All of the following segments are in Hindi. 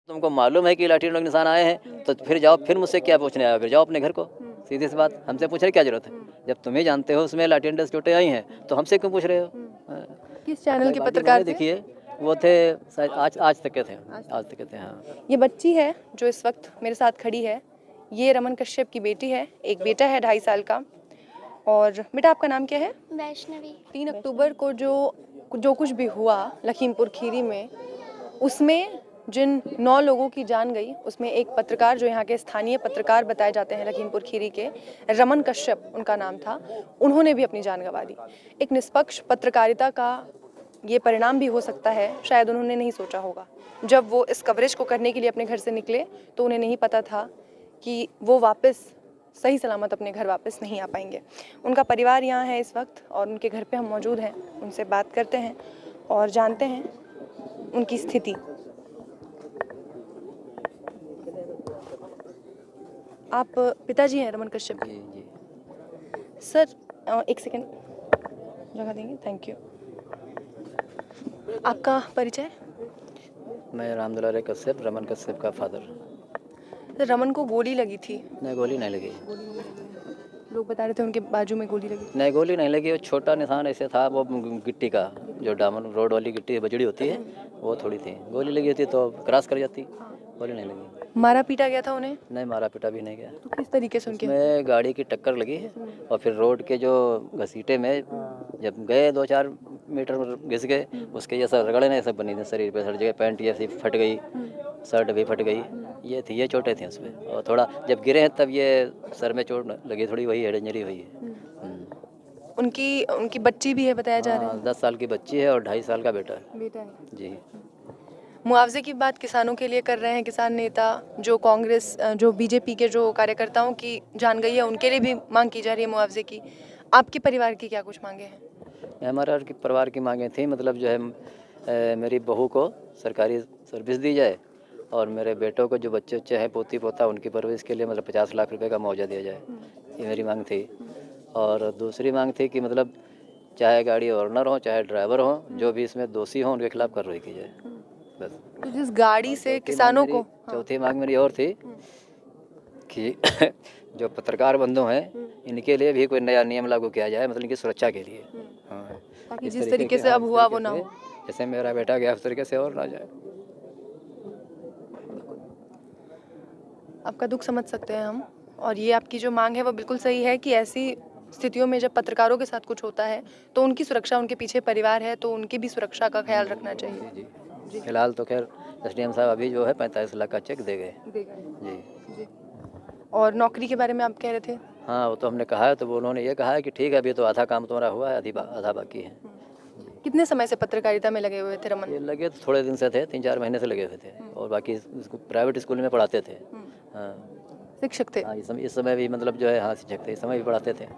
तुमको मालूम है कि लाठी डंडों के निशान आए हैं तो फिर जाओ, फिर मुझसे क्या पूछने आए, फिर जाओ अपने घर को। सीधी सी बात, हमसे पूछने की क्या जरूरत है? जब तुम ही जानते हो उसमें लाठी डंडे से चोटें आई हैं तो हमसे क्यों पूछ रहे हो? हाँ। किस चैनल के बाकी पत्रकार मैंने थे? देखिए वो थे शायद आज तक के थे, आज तक के थे। हाँ, ये बच्ची है जो इस वक्त मेरे साथ खड़ी है, ये रमन कश्यप की बेटी है। एक बेटा है 2.5 साल का। और बेटा आपका नाम क्या है? वैष्णवी। 3 अक्टूबर को जो कुछ भी हुआ लखीमपुर खीरी में, उसमें जिन 9 लोगों की जान गई, उसमें एक पत्रकार जो यहाँ के स्थानीय पत्रकार बताए जाते हैं लखीमपुर खीरी के, रमन कश्यप उनका नाम था, उन्होंने भी अपनी जान गंवा दी। एक निष्पक्ष पत्रकारिता का ये परिणाम भी हो सकता है, शायद उन्होंने नहीं सोचा होगा। जब वो इस कवरेज को करने के लिए अपने घर से निकले तो उन्हें नहीं पता था कि वो वापस सही सलामत अपने घर वापस नहीं आ पाएंगे। उनका परिवार यहाँ है इस वक्त और उनके घर पे हम मौजूद हैं, उनसे बात करते हैं और जानते हैं उनकी स्थिति। आप पिताजी हैं रमन कश्यप के? जी जी। सर एक सेकंड जगह देंगे, थैंक यू। आपका परिचय? मैं रामदुलारे कश्यप, रमन कश्यप का फादर। सर रमन को गोली लगी थी, नहीं, गोली नहीं लगी। लोग बता रहे थे उनके बाजू में गोली लगी। नहीं, गोली नहीं लगी। वो छोटा निशान ऐसे था, वो गिट्टी का, जो डामर रोड वाली गिट्टी बजड़ी होती है वो थोड़ी थी। गोली लगी होती तो क्रॉस कर जाती, गोली नहीं लगी। मारा पीटा गया था उन्हें? नहीं, मारा पीटा भी नहीं गया। तो किस तरीके से उनके? उसमें गाड़ी की टक्कर लगी है और फिर रोड के जो घसीटे में जब गए 2-4 मीटर घिस गए, उसके ये सब रगड़े नहीं सब बनी थी शरीर पे, हर जगह पैंट ये सी फट गई, शर्ट भी फट गई। ये चोटें थी उसमें। और थोड़ा जब गिरे हैं तब ये सर में चोट लगी थोड़ी, वही हेड इंजरी हुई है। उनकी बच्ची भी है बताया जा रहा है? 10 साल की बच्ची है और 2.5 साल का बेटा है। बेटा है। जी। मुआवजे की बात किसानों के लिए कर रहे हैं किसान नेता, जो कांग्रेस जो बीजेपी के जो कार्यकर्ताओं की जान गई है उनके लिए भी मांग की जा रही है मुआवजे की। आपके परिवार की क्या कुछ मांगे हैं? हमारा परिवार की मांगें थी, मतलब जो है मेरी बहू को सरकारी सर्विस दी जाए और मेरे बेटों को जो बच्चे बच्चे हैं, पोती पोता, उनकी परवरिश के लिए मतलब 50 लाख रुपए का मुआवजा दिया जाए। ये मेरी मांग थी। और दूसरी मांग थी कि मतलब चाहे गाड़ी ऑनर हो चाहे ड्राइवर हो, जो भी इसमें दोषी हो उनके खिलाफ कार्रवाई की जाए, बस। तो जिस गाड़ी से किसानों को, चौथी मांग मेरी और थी कि जो पत्रकार बंधु हैं इनके लिए भी कोई नया नियम लागू किया जाए, मतलब इनकी सुरक्षा के लिए। हाँ, ताकि जिस तरीके से अब हुआ वो ना हो। जैसे मेरा बेटा गया उस तरीके से और ना जाए। आपका दुख समझ सकते हैं हम, और ये आपकी जो मांग है वो बिल्कुल सही है कि ऐसी स्थितियों में जब पत्रकारों के साथ कुछ होता है तो उनकी सुरक्षा, उनके पीछे परिवार है तो उनकी भी सुरक्षा का ख्याल रखना चाहिए। जी जी। फिलहाल तो खैर एसडीएम साहब अभी जो है 45 लाख का चेक दे गए। जी। और नौकरी के बारे में आप कह रहे थे? हाँ, वो तो हमने कहा है, तो वो उन्होंने ये कहा है कि ठीक है अभी तो आधा काम तुम्हारा हुआ है, आधा बाकी है। कितने समय से पत्रकारिता में लगे हुए थे रमन? ये लगे तो थोड़े दिन से थे, 3-4 महीने से लगे हुए थे और बाकी प्राइवेट स्कूल में पढ़ाते थे। हाँ, शिक्षक थे? हाँ, इस समय भी मतलब जो है, हाँ, शिक्षक थे, इस समय भी पढ़ाते थे।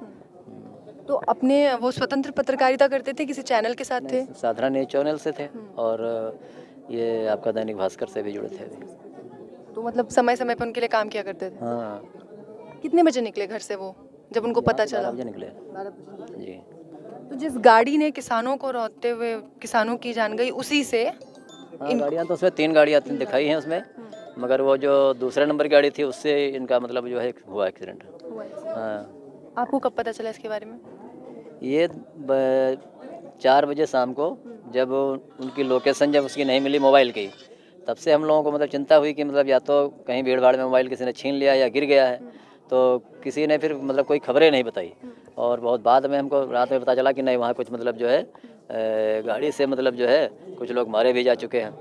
तो अपने वो स्वतंत्र पत्रकारिता करते थे, किसी चैनल के साथ थे? साधना न्यूज चैनल से थे और ये आपका दैनिक भास्कर से भी जुड़े थे अभी। तो मतलब समय समय पर उनके लिए काम किया करते थे? हाँ। कितने बजे निकले घर से वो, जब उनको पता चला? 12 बजे निकले। 12 बजे। जी। तो जिस गाड़ी ने किसानों को रोकते हुए किसानों की जान गई, उसी से हाँ, गाड़ियाँ तो उसमें 3 गाड़ियाँ दिखाई हैं उसमें, मगर वो जो दूसरे नंबर की गाड़ी थी उससे इनका मतलब जो है हुआ एक्सीडेंट। हाँ। आपको कब पता चला इसके बारे में? ये 4 बजे शाम को, जब उनकी लोकेशन जब उसकी नहीं मिली मोबाइल की, तब से हम लोगों को मतलब चिंता हुई कि मतलब या तो कहीं भीड़ भाड़ में मोबाइल किसी ने छीन लिया या गिर गया है। तो किसी ने फिर मतलब कोई खबरें नहीं बताई और बहुत बाद में हमको रात में पता चला कि नहीं, वहाँ कुछ मतलब जो है गाड़ी से मतलब जो है कुछ लोग मारे भी जा चुके हैं।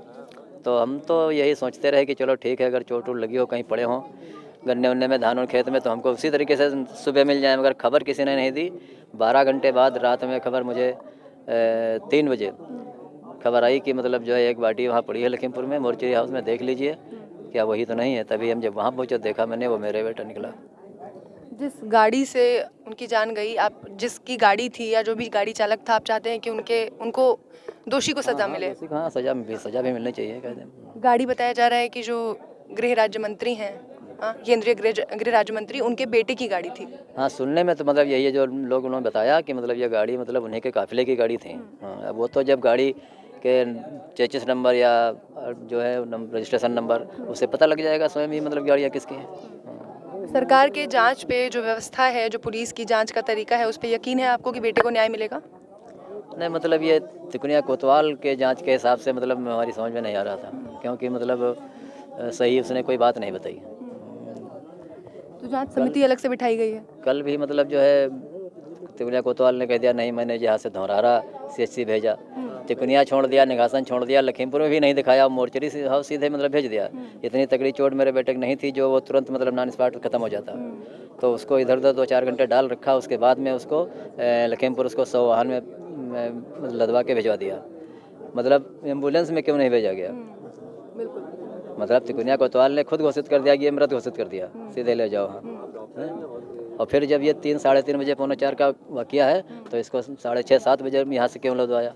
तो हम तो यही सोचते रहे कि चलो ठीक है, अगर चोट वोट लगी हो, कहीं पड़े हों गन्ने उन्ने में, धान और खेत में, तो हमको उसी तरीके से सुबह मिल जाए, मगर खबर किसी ने नहीं दी। 12 घंटे बाद रात में खबर मुझे 3 बजे खबर आई कि मतलब जो है एक बाटी वहाँ पड़ी है लखीमपुर में, मोर्चरी हाउस में, देख लीजिए क्या वही तो नहीं है। तभी हम जब वहाँ पहुँचे देखा मैंने, वो मेरे बेटा निकला। जिस गाड़ी से उनकी जान गई, आप जिसकी गाड़ी थी या जो भी गाड़ी चालक था, आप चाहते हैं कि उनको दोषी को सजा मिले? हाँ, सजा भी मिलनी चाहिए, कहते हैं। गाड़ी बताया जा रहा है कि जो गृह राज्य मंत्री हैं, केंद्रीय गृह राज्य मंत्री, उनके बेटे की गाड़ी थी। हाँ, सुनने में तो मतलब यही है, जो लोग उन्होंने बताया कि मतलब ये गाड़ी मतलब उन्हीं के काफिले की गाड़ी थी। हाँ, वो तो जब गाड़ी के चेचिस नंबर या जो है रजिस्ट्रेशन नंबर, उससे पता लग जाएगा स्वयं ही मतलब गाड़ियाँ किसकी हैं। सरकार के जांच पे जो व्यवस्था है, जो पुलिस की जांच का तरीका है, उस पे यकीन है आपको कि बेटे को न्याय मिलेगा? नहीं मतलब ये तिकोनिया कोतवाल के जांच के हिसाब से मतलब हमारी समझ में नहीं आ रहा था, क्योंकि मतलब सही उसने कोई बात नहीं बताई। तो जांच समिति अलग से बिठाई गई है। कल भी मतलब जो है तिकोनिया कोतवाल ने कह दिया नहीं, मैंने यहाँ से धौरारा CHC भेजा, तिकोनिया छोड़ दिया, निघासन छोड़ दिया, लखीमपुर में भी नहीं दिखाया, मोर्चरी से सीधे मतलब भेज दिया। इतनी तगड़ी चोट मेरे बेटे की नहीं थी जो वो तुरंत मतलब नॉन स्पॉट खत्म हो जाता। तो उसको इधर उधर 2-4 घंटे डाल रखा, उसके बाद में उसको लखीमपुर उसको 100 वाहन में लदवा के भिजवा दिया। मतलब एम्बुलेंस में क्यों नहीं भेजा गया? बिल्कुल। मतलब तिकोनिया कोतवाल ने खुद घोषित कर दिया कि ये मृत घोषित कर दिया, सीधे ले जाओ। हाँ, और फिर जब ये 3 साढ़े 3 बजे 3:45 का वाकया है तो इसको 6:30-7 बजे यहाँ से क्यों लदवाया?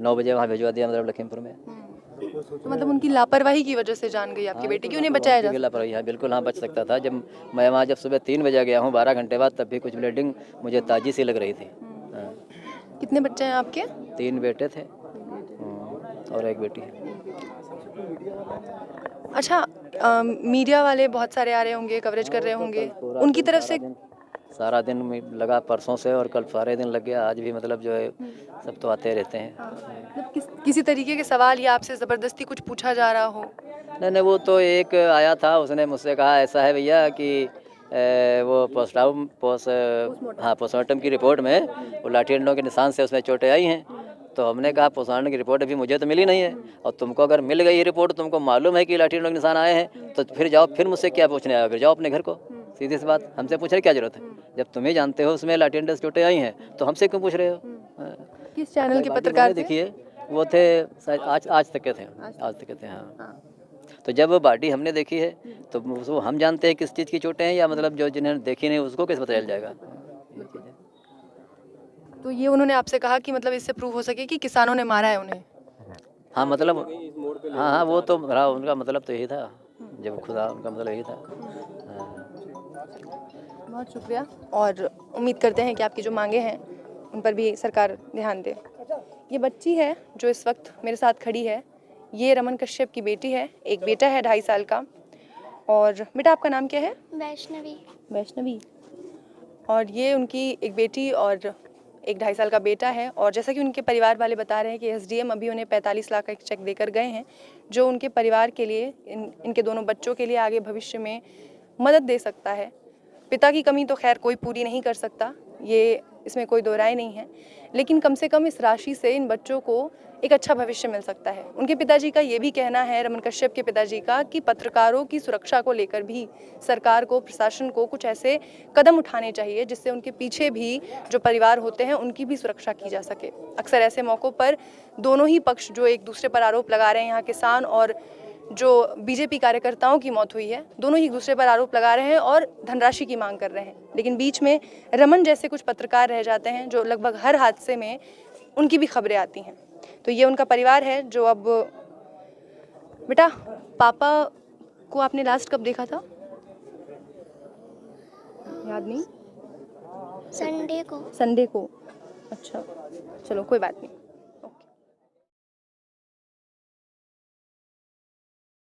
9 बजे वहाँ भिजवा दिया मतलब लखीमपुर में। तो मतलब उनकी लापरवाही की वजह से जान गई आपकी बेटी की, उन्हें बचाया जा लापरवाही है बिल्कुल। हाँ, बच सकता था। जब मैं वहाँ जब सुबह 3 बजे गया हूँ 12 घंटे बाद, तब भी कुछ ब्लीडिंग मुझे ताजी सी लग रही थी। हाँ। कितने बच्चे हैं आपके? 3 बेटे थे और 1 बेटी है। अच्छा, मीडिया वाले बहुत सारे आ रहे होंगे, कवरेज कर रहे होंगे, उनकी तरफ से सारा दिन में लगा परसों से, और कल सारे दिन लग गया, आज भी मतलब जो है सब तो आते रहते हैं। मतलब किसी तरीके के सवाल या आपसे ज़बरदस्ती कुछ पूछा जा रहा हो? नहीं, वो तो एक आया था, उसने मुझसे कहा ऐसा है भैया कि वो पोस्टमार्टम की रिपोर्ट में वो लाठी डंडों के निशान से उसमें चोटें आई हैं। तो हमने कहा पोस्टमार्टम की रिपोर्ट अभी मुझे तो मिली नहीं है, और तुमको अगर मिल गई रिपोर्ट, तुमको मालूम है कि लाठी डंडों के निशान आए हैं, तो फिर जाओ, फिर मुझसे क्या पूछने आए? फिर जाओ अपने घर को। सीधी सी बात, हमसे पूछने की क्या जरूरत है? जब तुम ही जानते हो उसमें लाठी डंडे से चोटें आई हैं, तो हमसे क्यों पूछ रहे हो? किस चैनल के पत्रकार थे? देखिए वो थे आज तक के थे। हाँ। तो जब बॉडी हमने देखी है तो वो हम जानते हैं किस चीज़ की चोटें हैं, या मतलब जो जिन्हें देखी नहीं उसको कैसे पता चल जाएगा? ये चीज़ है। तो ये उन्होंने आपसे कहा कि मतलब इससे प्रूव हो सके कि किसानों ने मारा है उन्हें? हाँ मतलब हाँ, वो तो रहा, उनका मतलब तो यही था, जब खुदा उनका मतलब यही था। बहुत शुक्रिया, और उम्मीद करते हैं कि आपकी जो मांगे हैं उन पर भी सरकार ध्यान दे। ये बच्ची है जो इस वक्त मेरे साथ खड़ी है, ये रमन कश्यप की बेटी है। एक बेटा है 2.5 साल का। और बेटा आपका नाम क्या है? वैष्णवी। वैष्णवी। और ये उनकी एक बेटी और एक 2.5 साल का बेटा है। और जैसा कि उनके परिवार वाले बता रहे हैं कि SDM अभी उन्हें 45 लाख का एक चेक देकर गए हैं, जो उनके परिवार के लिए, इनके दोनों बच्चों के लिए आगे भविष्य में मदद दे सकता है। पिता की कमी तो खैर कोई पूरी नहीं कर सकता, ये इसमें कोई दो राय नहीं है, लेकिन कम से कम इस राशि से इन बच्चों को एक अच्छा भविष्य मिल सकता है। उनके पिताजी का ये भी कहना है, रमन कश्यप के पिताजी का, कि पत्रकारों की सुरक्षा को लेकर भी सरकार को, प्रशासन को कुछ ऐसे कदम उठाने चाहिए जिससे उनके पीछे भी जो परिवार होते हैं उनकी भी सुरक्षा की जा सके। अक्सर ऐसे मौक़ों पर दोनों ही पक्ष जो एक दूसरे पर आरोप लगा रहे हैं, यहाँ किसान और जो बीजेपी कार्यकर्ताओं की मौत हुई है, दोनों ही एक दूसरे पर आरोप लगा रहे हैं और धनराशि की मांग कर रहे हैं, लेकिन बीच में रमन जैसे कुछ पत्रकार रह जाते हैं जो लगभग हर हादसे में उनकी भी खबरें आती हैं। तो ये उनका परिवार है जो अब। बेटा, पापा को आपने लास्ट कब देखा था? याद नहीं? संडे को। संडे को। अच्छा, चलो कोई बात नहीं।